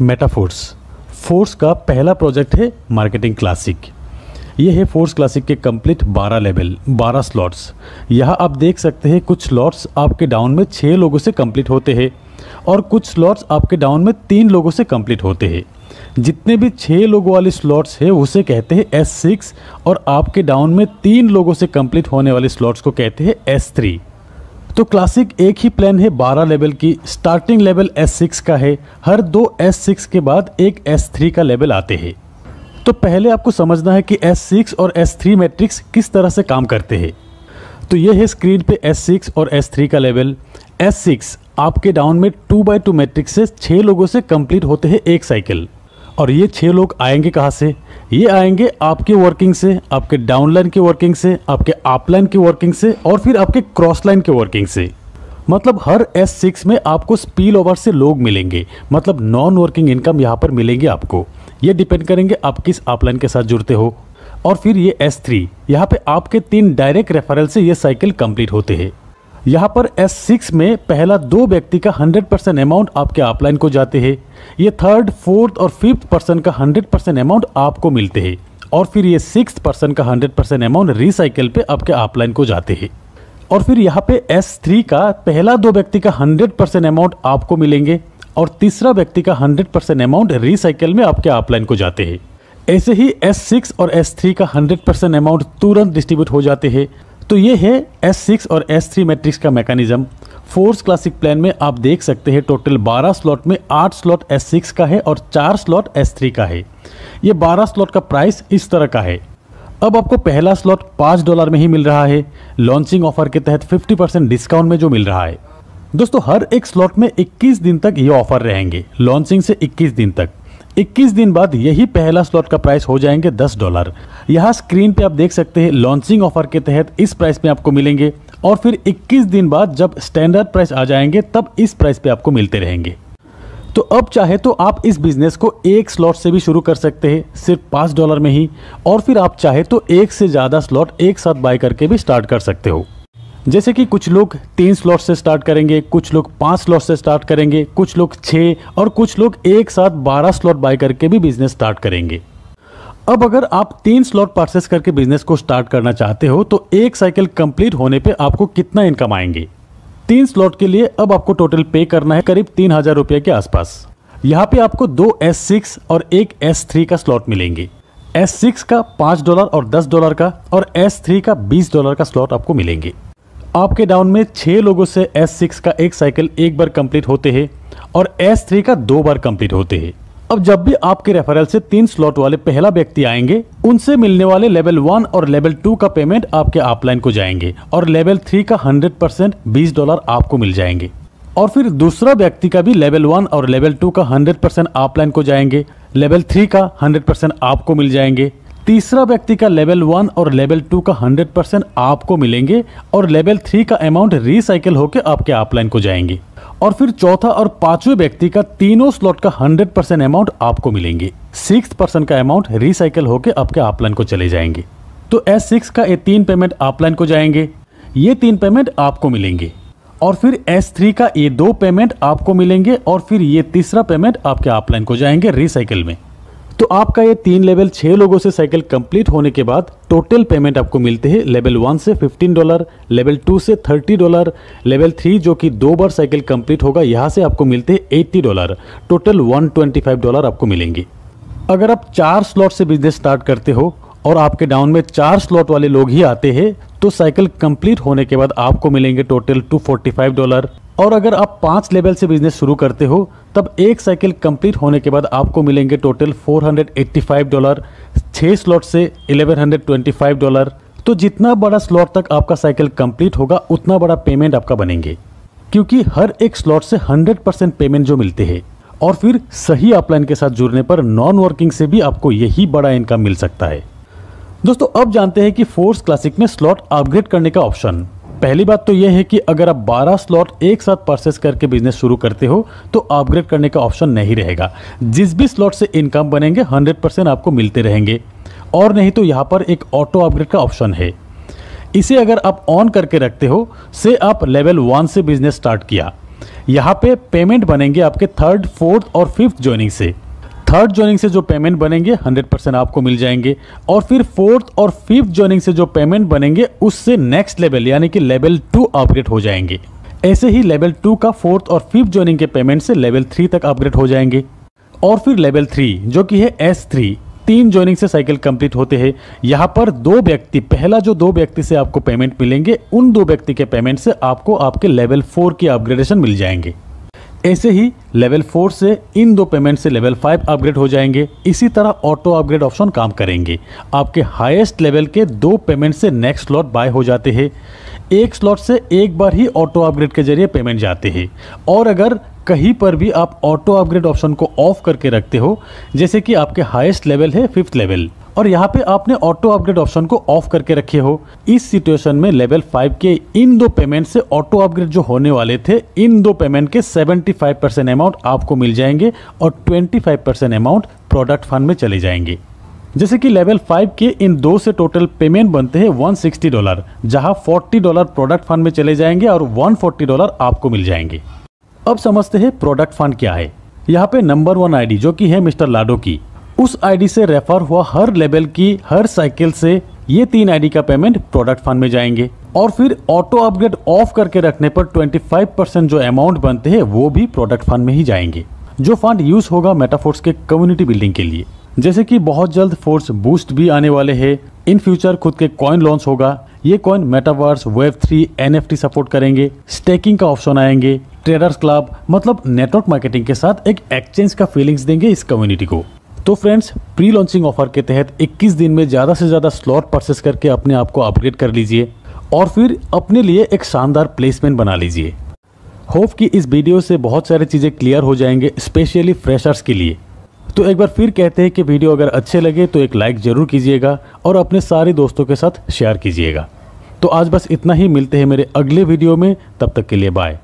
Metaphors force का पहला project है मार्केटिंग क्लासिक। ये है फोर्स क्लासिक के कंप्लीट 12 लेवल 12 स्लॉट्स। यहाँ आप देख सकते हैं कुछ स्लॉट्स आपके डाउन में 6 लोगों से कंप्लीट होते हैं और कुछ स्लॉट्स आपके डाउन में 3 लोगों से कंप्लीट होते हैं। जितने भी 6 लोगों वाली स्लॉट्स है उसे कहते हैं S6 और आपके डाउन में 3 लोगों से कंप्लीट होने वाले स्लॉट्स को कहते हैं S3। तो क्लासिक एक ही प्लान है 12 लेवल की। स्टार्टिंग लेवल S6 का है, हर 2 S6 के बाद एक S3 का लेवल आते हैं। तो पहले आपको समझना है कि S6 और S3 मैट्रिक्स किस तरह से काम करते हैं। तो ये है स्क्रीन पे S6 और S3 का लेवल। S6 आपके डाउन में 2x2 मैट्रिक्स से 6 लोगों से कंप्लीट होते हैं एक साइकिल। और ये 6 लोग आएंगे कहाँ से? ये आएंगे आपके वर्किंग से, आपके डाउनलाइन की वर्किंग से, आपके अपलाइन की वर्किंग से और फिर आपके क्रॉस लाइन की वर्किंग से। मतलब हर S6 में आपको स्पिल ओवर से लोग मिलेंगे, मतलब नॉन वर्किंग इनकम यहाँ पर मिलेंगे आपको। ये डिपेंड करेंगे आप किस अपलाइन के साथ जुड़ते हो। और फिर ये S3 यहाँ पे आपके 3 डायरेक्ट रेफरल से ये साइकिल कंप्लीट होते हैं। यहाँ पर S6 में पहला 2 व्यक्ति का 100% अमाउंट आपके अपलाइन को जाते हैं। ये 3rd, 4th और 5th पर्सन का 100% अमाउंट आपको मिलते हैं और फिर ये 6th पर्सन का 100% अमाउंट रिसाइकिल पे आपके अपलाइन को जाते हैं। और फिर यहाँ पे S3 का पहला 2 व्यक्ति का 100% अमाउंट आपको मिलेंगे और तीसरा व्यक्ति का 100% अमाउंट रिसाइकिल में आपके अपलाइन को जाते हैं। ऐसे ही S6 और S3 का 100% अमाउंट तुरंत डिस्ट्रीब्यूट हो जाते हैं। तो ये है S6 और S3 मैट्रिक्स का मैकेनिज्म। फोर्स क्लासिक प्लान में आप देख सकते हैं टोटल 12 स्लॉट में 8 स्लॉट S6 का है और 4 स्लॉट S3 का है। ये 12 स्लॉट का प्राइस इस तरह का है। अब आपको पहला स्लॉट $5 में ही मिल रहा है, लॉन्चिंग ऑफर के तहत 50% डिस्काउंट में जो मिल रहा है। दोस्तों हर एक स्लॉट में 21 दिन तक ये ऑफर रहेंगे, लॉन्चिंग से 21 दिन तक। 21 दिन बाद यही पहला स्लॉट का प्राइस हो जाएंगे $10। यहाँ स्क्रीन पे आप देख सकते हैं लॉन्चिंग ऑफर के तहत इस प्राइस में आपको मिलेंगे और फिर 21 दिन बाद जब स्टैंडर्ड प्राइस आ जाएंगे तब इस प्राइस पे आपको मिलते रहेंगे। तो अब चाहे तो आप इस बिजनेस को एक स्लॉट से भी शुरू कर सकते हैं सिर्फ $5 में ही, और फिर आप चाहे तो एक से ज़्यादा स्लॉट एक साथ बाय करके भी स्टार्ट कर सकते हो। जैसे कि कुछ लोग 3 स्लॉट से स्टार्ट करेंगे, कुछ लोग 5 स्लॉट से स्टार्ट करेंगे, कुछ लोग 6 और कुछ लोग एक साथ 12 स्लॉट बाय करके भी बिजनेस स्टार्ट करेंगे। अब अगर आप 3 स्लॉट परचेस करके बिजनेस को स्टार्ट करना चाहते हो तो एक साइकिल कंप्लीट होने पे आपको कितना इनकम आएंगे? 3 स्लॉट के लिए अब आपको टोटल पे करना है करीब 3000 रुपये के आसपास। यहाँ पे आपको 2 S6 और एक S3 का स्लॉट मिलेंगे। S6 का $5 और $10 का और S3 का $20 का स्लॉट आपको मिलेंगे। आपके डाउन में 6 लोगों से S6 का एक साइकिल एक बार कंप्लीट होते हैं और S3 का 2 बार कंप्लीट होते हैं। अब जब भी आपके रेफरल से 3 स्लॉट वाले पहला व्यक्ति आएंगे उनसे मिलने वाले लेवल 1 और लेवल 2 का पेमेंट आपके अपलाइन को जाएंगे और लेवल 3 का 100% $20 आपको मिल जाएंगे। और फिर दूसरा व्यक्ति का भी लेवल 1 और लेवल 2 का 100% अपलाइन को जाएंगे, लेवल 3 का 100% आपको मिल जाएंगे। तीसरा व्यक्ति का लेवल 1 और लेवल 2 का 100% आपको मिलेंगे और लेवल 3 का अमाउंट रिसाइकिल होकर आपके अपलाइन को जाएंगे। और फिर चौथा और पांचवें व्यक्ति का तीनों स्लॉट का 100% अमाउंट आपको मिलेंगे। 6th पर्सन का अमाउंट रिसाइकिल होकर आपके अपलाइन को चले जाएंगे। तो S6 का ये 3 पेमेंट अपलाइन को जाएंगे, ये 3 पेमेंट आपको मिलेंगे। और फिर S3 का ये 2 पेमेंट आपको मिलेंगे और फिर ये तीसरा पेमेंट आपके अपलाइन को जाएंगे रिसाइकिल में। तो आपका ये 3 लेवल 6 लोगों से साइकिल कंप्लीट होने के बाद टोटल पेमेंट आपको मिलते हैं लेवल 1 से $15, लेवल 2 से $30, लेवल 3 जो कि 2 बार साइकिल कंप्लीट होगा यहाँ से आपको मिलते हैं $80। टोटल $125 आपको मिलेंगे। अगर आप 4 स्लॉट से बिजनेस स्टार्ट करते हो और आपके डाउन में 4 स्लॉट वाले लोग ही आते हैं तो साइकिल कंप्लीट होने के बाद आपको मिलेंगे टोटल $245। और अगर आप 5 लेवल से बिजनेस शुरू करते हो तब एक साइकिल कंप्लीट होने के बाद आपको मिलेंगे टोटल $485। 6 स्लॉट से $1125। तो जितना बड़ा स्लॉट तक आपका साइकिल कंप्लीट होगा उतना बड़ा पेमेंट आपका बनेंगे, क्योंकि हर एक स्लॉट से 100% पेमेंट जो मिलते हैं। और फिर सही अपलाइन के साथ जुड़ने पर नॉन वर्किंग से भी आपको यही बड़ा इनकम मिल सकता है। दोस्तों अब जानते हैं कि फोर्स क्लासिक में स्लॉट अपग्रेड करने का ऑप्शन। पहली बात तो यह है कि अगर आप 12 स्लॉट एक साथ परचेस करके बिजनेस शुरू करते हो तो अपग्रेड करने का ऑप्शन नहीं रहेगा। जिस भी स्लॉट से इनकम बनेंगे 100% आपको मिलते रहेंगे। और नहीं तो यहाँ पर एक ऑटो अपग्रेड का ऑप्शन है, इसे अगर आप ऑन करके रखते हो, से आप लेवल 1 से बिजनेस स्टार्ट किया यहाँ पे पेमेंट बनेंगे आपके 3rd, 4th और 5th ज्वाइनिंग से। 3rd ज्वाइनिंग से जो पेमेंट बनेंगे 100% आपको मिल जाएंगे, और फिर 4th और 5th ज्वाइनिंग से जो पेमेंट बनेंगे उससे नेक्स्ट लेवल यानी कि लेवल 2 अपग्रेड हो जाएंगे। ऐसे ही लेवल 2 का 4th और 5th ज्वाइनिंग के पेमेंट से लेवल 3 तक अपग्रेड हो जाएंगे। और फिर लेवल 3 जो कि है S3, 3 ज्वाइनिंग से साइकिल कंप्लीट होते हैं। यहाँ पर 2 व्यक्ति, पहला जो 2 व्यक्ति से आपको पेमेंट मिलेंगे, उन 2 व्यक्ति के पेमेंट से आपको आपके लेवल 4 की अपग्रेडेशन मिल जाएंगे। ऐसे ही लेवल 4 से इन 2 पेमेंट से लेवल 5 अपग्रेड हो जाएंगे। इसी तरह ऑटो अपग्रेड ऑप्शन काम करेंगे। आपके हाईएस्ट लेवल के 2 पेमेंट से नेक्स्ट स्लॉट बाय हो जाते हैं। एक स्लॉट से एक बार ही ऑटो अपग्रेड के जरिए पेमेंट जाते हैं, और अगर कहीं पर भी आप ऑटो अपग्रेड ऑप्शन को ऑफ करके रखते हो, जैसे कि आपके हाईएस्ट लेवल है 5th लेवल, और यहाँ पे आपने ऑटो अपग्रेड ऑप्शन को ऑफ करके रखे हो, इस सिचुएशन में लेवल 5 के इन 2 पेमेंट से ऑटो अपग्रेड जो होने वाले थे, इन 2 पेमेंट के 75% अमाउंट आपको मिल जाएंगे और 25% अमाउंट प्रोडक्ट फंड में चले जाएंगे। जैसे कि लेवल 5 के इन 2 से टोटल पेमेंट बनते हैं $160, जहां $40 प्रोडक्ट फंड में चले जाएंगे और $140 आपको मिल जाएंगे। अब समझते हैं प्रोडक्ट फंड क्या है। यहाँ पे नंबर 1 आईडी जो कि है मिस्टर लाडो की, उस आईडी से रेफर हुआ हर लेवल की हर साइकिल से ये 3 आईडी का पेमेंट प्रोडक्ट फंड में जाएंगे, और फिर ऑटो अपग्रेड ऑफ करके रखने पर 25% जो अमाउंट बनते हैं वो भी प्रोडक्ट फंड में ही जाएंगे, जो फंड यूज होगा मेटाफोर्स के कम्युनिटी बिल्डिंग के लिए। जैसे कि बहुत जल्द फोर्स बूस्ट भी आने वाले हैं, इन फ्यूचर खुद के कॉइन लॉन्च होगा। ये coin metaverse, Web3, NFT support करेंगे, स्टेकिंग का ऑप्शन आएंगे, ट्रेडर्स क्लब, मतलब नेटवर्क मार्केटिंग के साथ एक एक्सचेंज का फीलिंग्स देंगे इस कम्युनिटी को। तो फ्रेंड्स, प्री लॉन्चिंग ऑफर के तहत 21 दिन में ज़्यादा से ज़्यादा स्लॉट परचेस करके अपने आप को अपग्रेड कर लीजिए और फिर अपने लिए एक शानदार प्लेसमेंट बना लीजिए। होप कि इस वीडियो से बहुत सारी चीज़ें क्लियर हो जाएंगे, स्पेशली फ्रेशर्स के लिए। तो एक बार फिर कहते हैं कि वीडियो अगर अच्छे लगे तो एक लाइक ज़रूर कीजिएगा और अपने सारे दोस्तों के साथ शेयर कीजिएगा। तो आज बस इतना ही, मिलते हैं मेरे अगले वीडियो में, तब तक के लिए बाय।